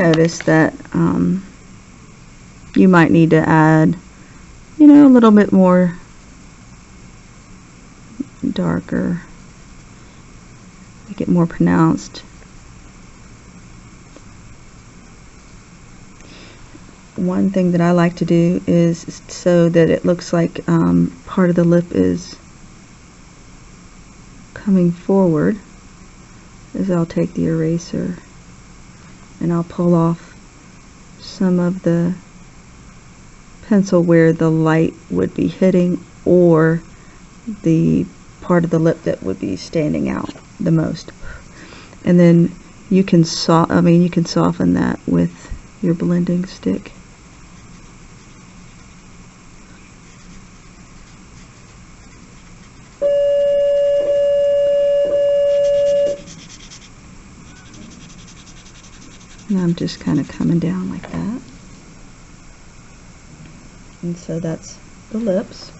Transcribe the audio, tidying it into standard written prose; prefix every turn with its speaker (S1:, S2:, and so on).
S1: notice that you might need to add, a little bit more darker, make it more pronounced. One thing that I like to do is so that it looks like part of the lip is coming forward, is I'll take the eraser and I'll pull off some of the pencil where the light would be hitting, or the part of the lip that would be standing out the most. And then you can soften that with your blending stick. And I'm just kind of coming down like that. And so that's the lips.